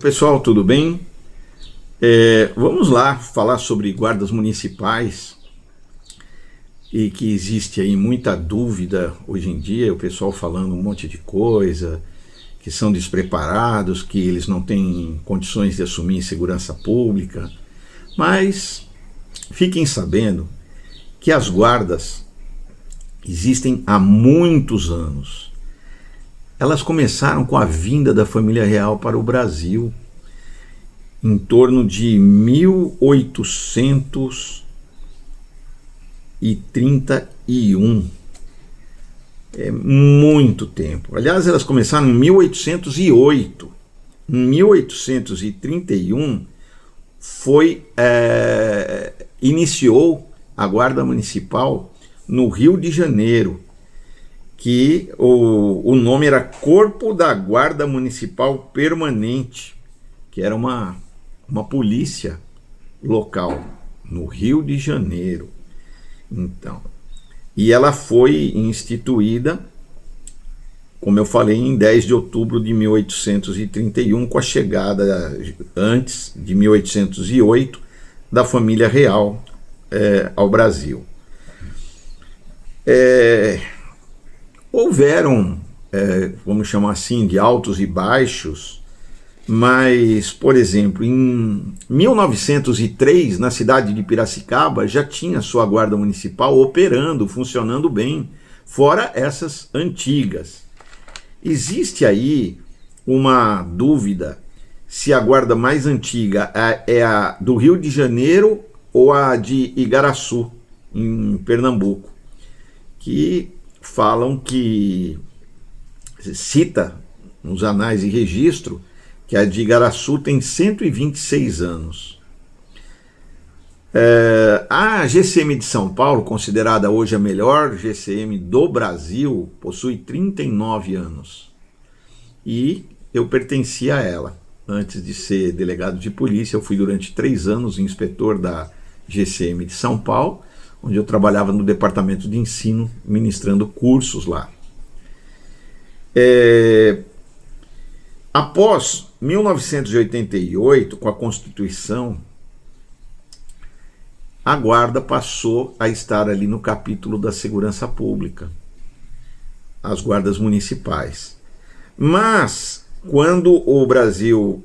Pessoal, tudo bem? Vamos lá falar sobre guardas municipais e que existe aí muita dúvida hoje em dia, o pessoal falando um monte de coisa, que são despreparados, que eles não têm condições de assumir segurança pública, mas fiquem sabendo que as guardas existem há muitos anos. Elas começaram com a vinda da família real para o Brasil em torno de 1831. É muito tempo. Aliás, elas começaram em 1808. Em 1831 iniciou a Guarda Municipal no Rio de Janeiro, que o nome era Corpo da Guarda Municipal Permanente, que era uma polícia local no Rio de Janeiro. Então, e ela foi instituída, como eu falei, em 10 de outubro de 1831, com a chegada, antes de 1808, da família real ao Brasil. Houveram, vamos chamar assim, de altos e baixos, mas, por exemplo, em 1903, na cidade de Piracicaba, já tinha sua guarda municipal operando, funcionando bem, fora essas antigas. Existe aí uma dúvida se a guarda mais antiga é a do Rio de Janeiro ou a de Igaraçu, em Pernambuco, que falam que, cita nos anais de registro, que a de Igaraçu tem 126 anos. A GCM de São Paulo, considerada hoje a melhor GCM do Brasil, possui 39 anos. E eu pertencia a ela. Antes de ser delegado de polícia, eu fui durante 3 anos inspetor da GCM de São Paulo, onde eu trabalhava no departamento de ensino, ministrando cursos lá. Após 1988, com a Constituição, a guarda passou a estar ali no capítulo da segurança pública, as guardas municipais. Mas, quando o Brasil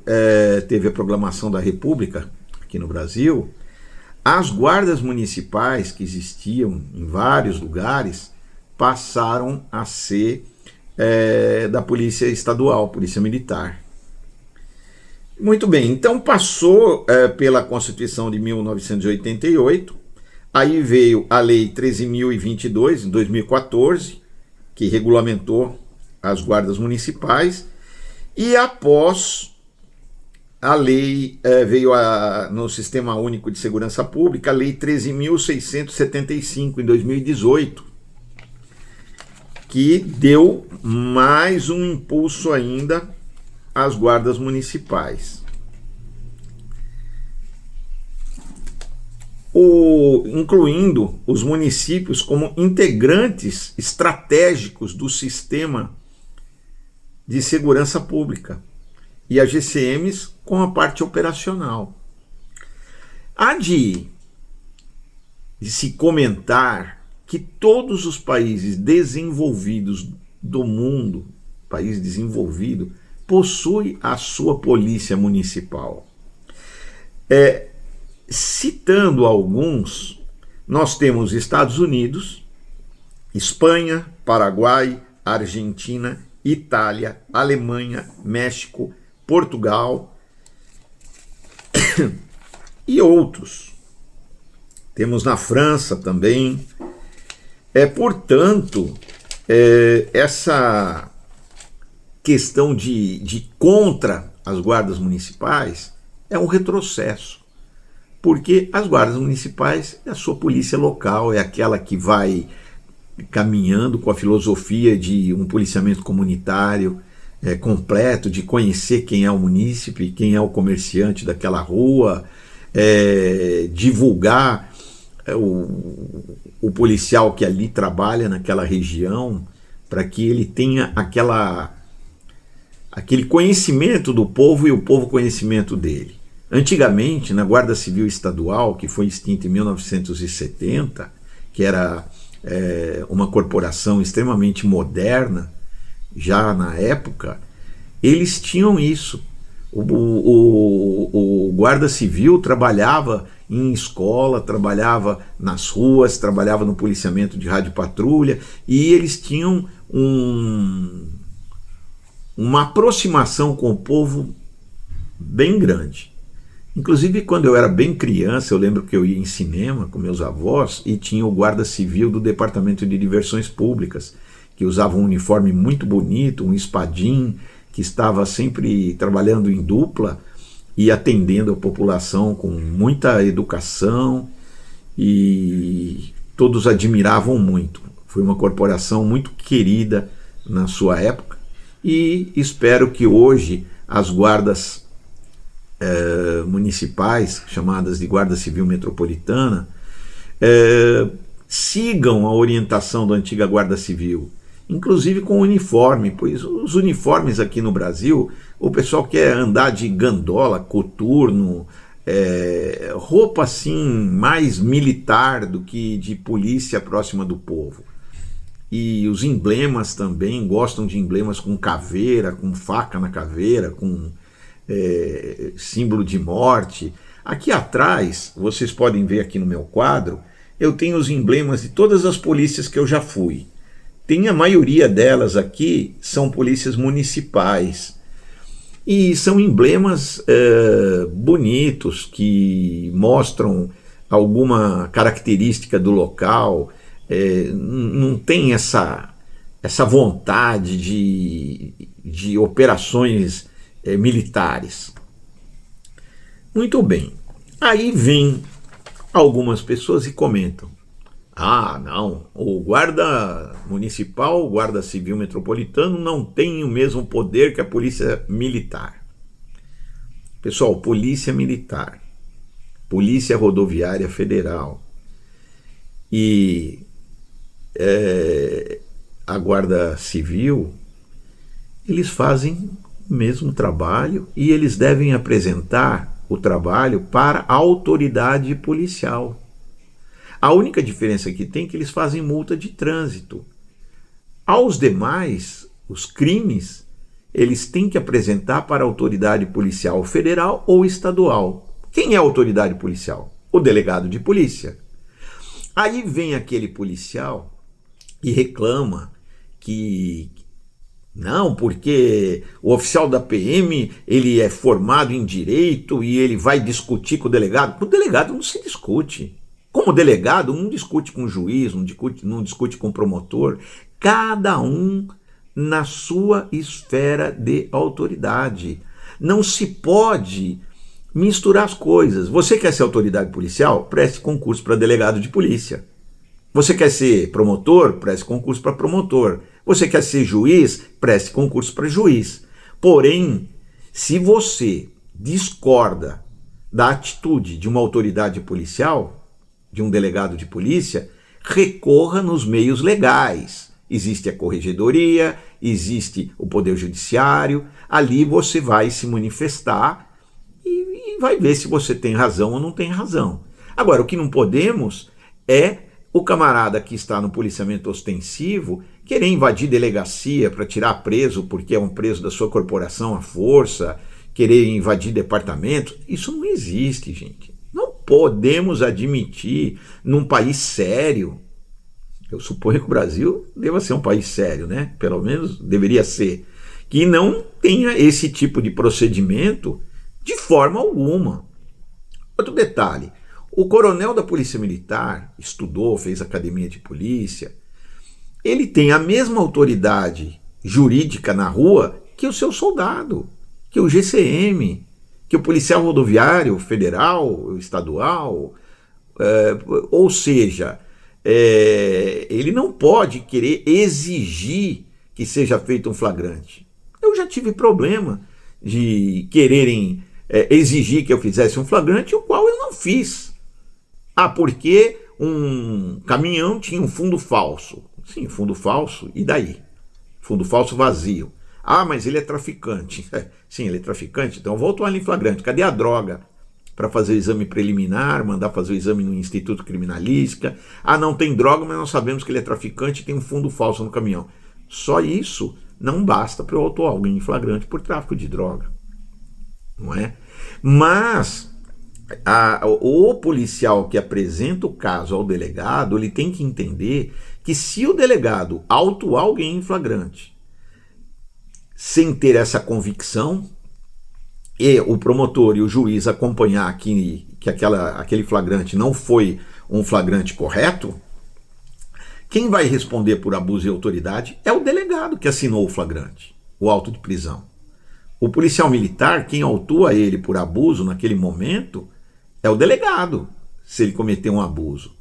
teve a proclamação da República, aqui no Brasil, as guardas municipais que existiam em vários lugares passaram a ser da Polícia Estadual, Polícia Militar. Muito bem, então passou pela Constituição de 1988, aí veio a Lei 13.022, em 2014, que regulamentou as guardas municipais, e após a lei veio no Sistema Único de Segurança Pública, a Lei 13.675, em 2018, que deu mais um impulso ainda às guardas municipais. Incluindo os municípios como integrantes estratégicos do sistema de segurança pública e as GCMs com a parte operacional. Há de se comentar que todos os países desenvolvidos do mundo, país desenvolvido, possui a sua polícia municipal. Citando alguns, nós temos Estados Unidos, Espanha, Paraguai, Argentina, Itália, Alemanha, México, Portugal e outros. Temos na França também. Portanto, essa questão de contra as guardas municipais é um retrocesso, porque as guardas municipais é a sua polícia local, é aquela que vai caminhando com a filosofia de um policiamento comunitário completo, de conhecer quem é o munícipe, quem é o comerciante daquela rua, divulgar o policial que ali trabalha naquela região, para que ele tenha aquele conhecimento do povo e o povo conhecimento dele. Antigamente, na Guarda Civil Estadual, que foi extinta em 1970, que era uma corporação extremamente moderna, já na época, eles tinham isso. O Guarda Civil trabalhava em escola, trabalhava nas ruas, trabalhava no policiamento de rádio patrulha, e eles tinham uma aproximação com o povo bem grande. Inclusive, quando eu era bem criança, eu lembro que eu ia em cinema com meus avós e tinha o guarda civil do Departamento de Diversões Públicas, que usava um uniforme muito bonito, um espadim, que estava sempre trabalhando em dupla e atendendo a população com muita educação, e todos admiravam muito. Foi uma corporação muito querida na sua época, e espero que hoje as guardas municipais, chamadas de Guarda Civil Metropolitana, sigam a orientação da antiga Guarda Civil, inclusive com uniforme, pois os uniformes aqui no Brasil, o pessoal quer andar de gandola, coturno, roupa assim mais militar do que de polícia próxima do povo. E os emblemas também, gostam de emblemas com caveira, com faca na caveira, com símbolo de morte. Aqui atrás, vocês podem ver aqui no meu quadro, eu tenho os emblemas de todas as polícias que eu já fui. Tem a maioria delas aqui, são polícias municipais. E são emblemas bonitos, que mostram alguma característica do local. Não tem essa vontade de operações militares. Muito bem. Aí vem algumas pessoas e comentam: ah, não, o guarda municipal, o guarda civil metropolitano não tem o mesmo poder que a polícia militar. Pessoal, polícia militar, polícia rodoviária federal e a guarda civil, eles fazem o mesmo trabalho e eles devem apresentar o trabalho para a autoridade policial. A única diferença que tem é que eles fazem multa de trânsito. Aos demais, os crimes, eles têm que apresentar para a autoridade policial federal ou estadual. Quem é a autoridade policial? O delegado de polícia. Aí vem aquele policial e reclama que não, porque o oficial da PM, ele é formado em direito e ele vai discutir com o delegado. Com o delegado não se discute. Como delegado, não discute com o juiz, não discute com o promotor. Cada um na sua esfera de autoridade. Não se pode misturar as coisas. Você quer ser autoridade policial? Preste concurso para delegado de polícia. Você quer ser promotor? Preste concurso para promotor. Você quer ser juiz? Preste concurso para juiz. Porém, se você discorda da atitude de uma autoridade policial, de um delegado de polícia, recorra nos meios legais. Existe a corregedoria, existe o Poder Judiciário, ali você vai se manifestar e vai ver se você tem razão ou não tem razão. Agora, o que não podemos é o camarada que está no policiamento ostensivo querer invadir delegacia para tirar preso porque é um preso da sua corporação à força, querer invadir departamento. Isso não existe, gente. Não podemos admitir num país sério. Eu suponho que o Brasil deva ser um país sério, né? Pelo menos deveria ser. Que não tenha esse tipo de procedimento de forma alguma. Outro detalhe. O coronel da Polícia Militar estudou, fez academia de polícia. Ele tem a mesma autoridade jurídica na rua que o seu soldado, que o GCM, que o policial rodoviário federal, estadual. Ou seja, ele não pode querer exigir que seja feito um flagrante. Eu já tive problema de quererem exigir que eu fizesse um flagrante, o qual eu não fiz. Porque um caminhão tinha um fundo falso. Sim, fundo falso, e daí? Fundo falso vazio. Ah, mas ele é traficante. Sim, ele é traficante, então voltou ali em flagrante. Cadê a droga? Para fazer o exame preliminar, mandar fazer o exame no Instituto Criminalística. Ah, não tem droga, mas nós sabemos que ele é traficante e tem um fundo falso no caminhão. Só isso não basta para eu autuar alguém em flagrante por tráfico de droga. Não é? Mas o policial que apresenta o caso ao delegado, ele tem que entender que se o delegado autuar alguém em flagrante sem ter essa convicção, e o promotor e o juiz acompanhar que aquele flagrante não foi um flagrante correto, quem vai responder por abuso de autoridade é o delegado que assinou o flagrante, o auto de prisão. O policial militar, quem autua ele por abuso naquele momento, é o delegado, se ele cometeu um abuso.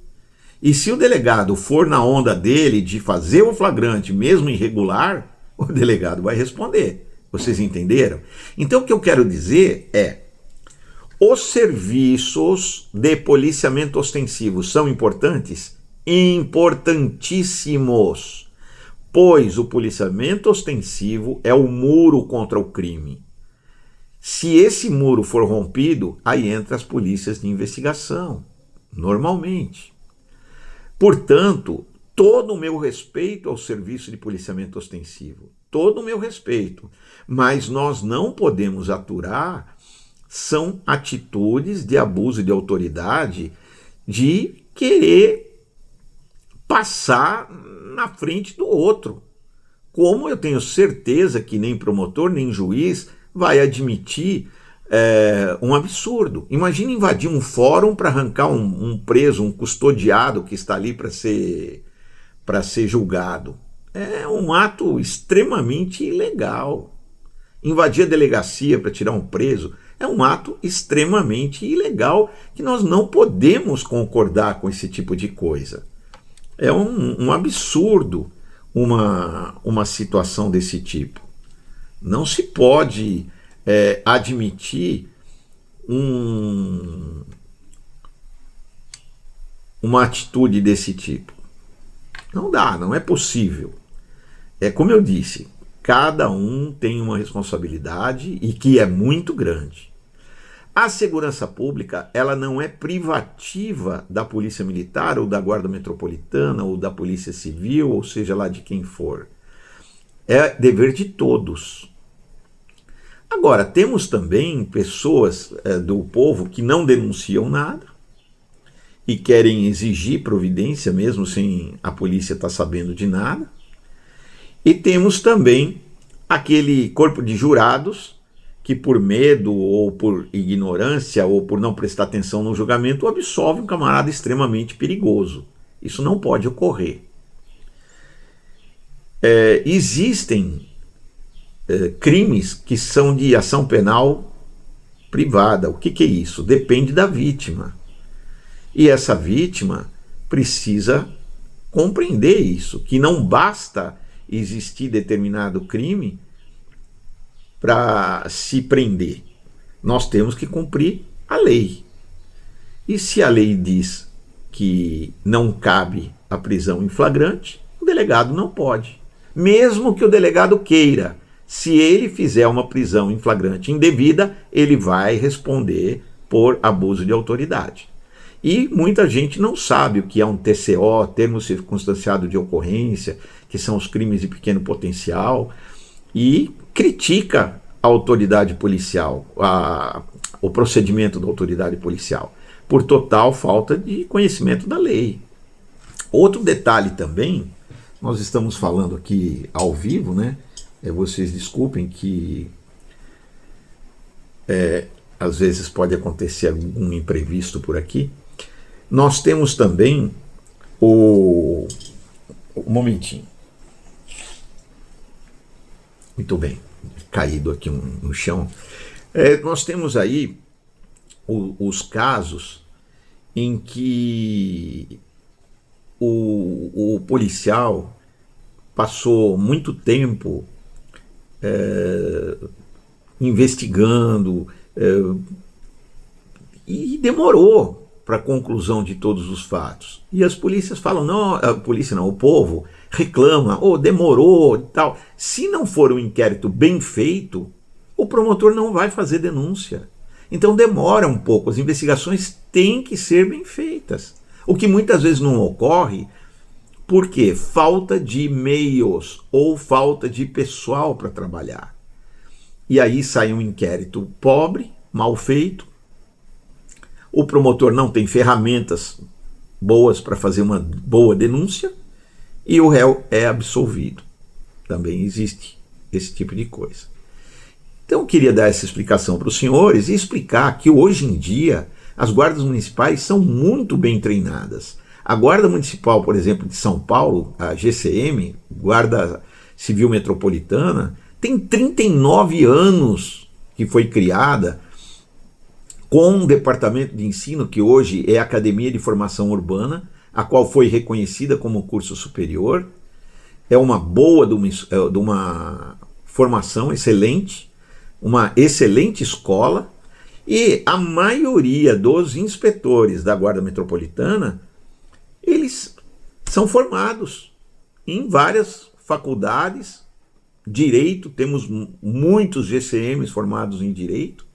E se o delegado for na onda dele de fazer o flagrante, mesmo irregular, o delegado vai responder. Vocês entenderam? Então o que eu quero dizer é: os serviços de policiamento ostensivo são importantes? Importantíssimos, pois o policiamento ostensivo é o muro contra o crime. Se esse muro for rompido, aí entra as polícias de investigação, normalmente. Portanto, todo o meu respeito ao serviço de policiamento ostensivo, todo o meu respeito, mas nós não podemos aturar são atitudes de abuso de autoridade, de querer passar na frente do outro. Como eu tenho certeza que nem promotor, nem juiz vai admitir um absurdo. Imagina invadir um fórum para arrancar um preso, um custodiado que está ali para ser julgado. É um ato extremamente ilegal. Invadir a delegacia para tirar um preso é um ato extremamente ilegal que nós não podemos concordar com esse tipo de coisa. É um absurdo uma situação desse tipo. Não se pode admitir uma atitude desse tipo. Não dá, não é possível. É como eu disse, cada um tem uma responsabilidade e que é muito grande. A segurança pública, ela não é privativa da Polícia Militar ou da Guarda Metropolitana ou da Polícia Civil, ou seja lá de quem for. É dever de todos. Agora, temos também pessoas do povo que não denunciam nada e querem exigir providência mesmo sem a polícia estar sabendo de nada. E temos também aquele corpo de jurados que por medo ou por ignorância ou por não prestar atenção no julgamento absolve um camarada extremamente perigoso. Isso não pode ocorrer. Existem crimes que são de ação penal privada. O que é isso? Depende da vítima. E essa vítima precisa compreender isso, que não basta existir determinado crime para se prender. Nós temos que cumprir a lei. E se a lei diz que não cabe a prisão em flagrante, o delegado não pode. Mesmo que o delegado queira, se ele fizer uma prisão em flagrante indevida, ele vai responder por abuso de autoridade. E muita gente não sabe o que é um TCO, termo circunstanciado de ocorrência, que são os crimes de pequeno potencial, e critica a autoridade policial, o procedimento da autoridade policial, por total falta de conhecimento da lei. Outro detalhe também, nós estamos falando aqui ao vivo, né? Vocês desculpem que às vezes pode acontecer algum imprevisto por aqui. Nós temos também um momentinho. Muito bem, caído aqui no chão. Nós temos aí os casos em que o policial passou muito tempo investigando e demorou para a conclusão de todos os fatos. E as polícias falam, não, a polícia não, o povo reclama, demorou e tal. Se não for um inquérito bem feito, o promotor não vai fazer denúncia. Então demora um pouco, as investigações têm que ser bem feitas. O que muitas vezes não ocorre, porque falta de meios ou falta de pessoal para trabalhar. E aí sai um inquérito pobre, mal feito, o promotor não tem ferramentas boas para fazer uma boa denúncia e o réu é absolvido. Também existe esse tipo de coisa. Então eu queria dar essa explicação para os senhores e explicar que hoje em dia as guardas municipais são muito bem treinadas. A Guarda Municipal, por exemplo, de São Paulo, a GCM, Guarda Civil Metropolitana, tem 39 anos que foi criada, com um departamento de ensino que hoje é a Academia de Formação Urbana, a qual foi reconhecida como curso superior. É uma boa de uma formação excelente, uma excelente escola, e a maioria dos inspetores da Guarda Metropolitana, eles são formados em várias faculdades, direito, temos muitos GCMs formados em direito,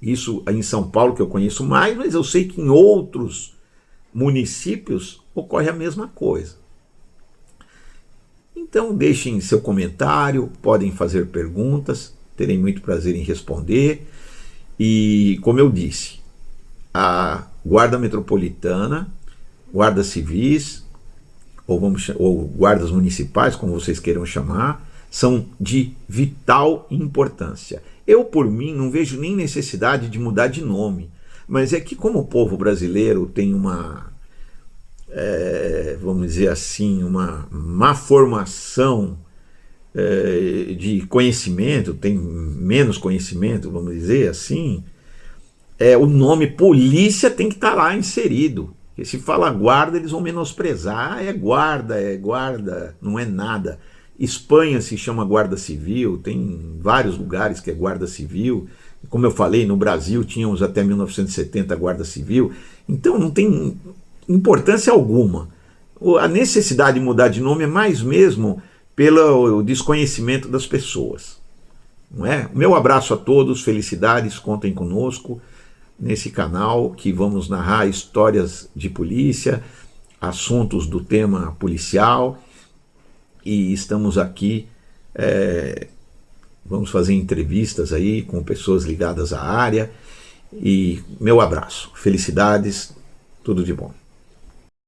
isso em São Paulo que eu conheço mais, mas eu sei que em outros municípios ocorre a mesma coisa. Então deixem seu comentário, podem fazer perguntas, terei muito prazer em responder. E como eu disse, a Guarda Metropolitana, guardas civis, ou guardas municipais, como vocês queiram chamar, são de vital importância. Eu, por mim, não vejo nem necessidade de mudar de nome, mas é que como o povo brasileiro tem uma, vamos dizer assim, uma má formação de conhecimento, tem menos conhecimento, vamos dizer assim, o nome polícia tem que estar lá inserido. Porque se fala guarda, eles vão menosprezar. É guarda, não é nada. Espanha se chama Guarda Civil, tem vários lugares que é Guarda Civil. Como eu falei, no Brasil tínhamos até 1970 Guarda Civil. Então não tem importância alguma. A necessidade de mudar de nome é mais mesmo pelo desconhecimento das pessoas. Não é? Meu abraço a todos, felicidades, contem conosco nesse canal que vamos narrar histórias de polícia, assuntos do tema policial, e estamos aqui, vamos fazer entrevistas aí com pessoas ligadas à área, e meu abraço, felicidades, tudo de bom.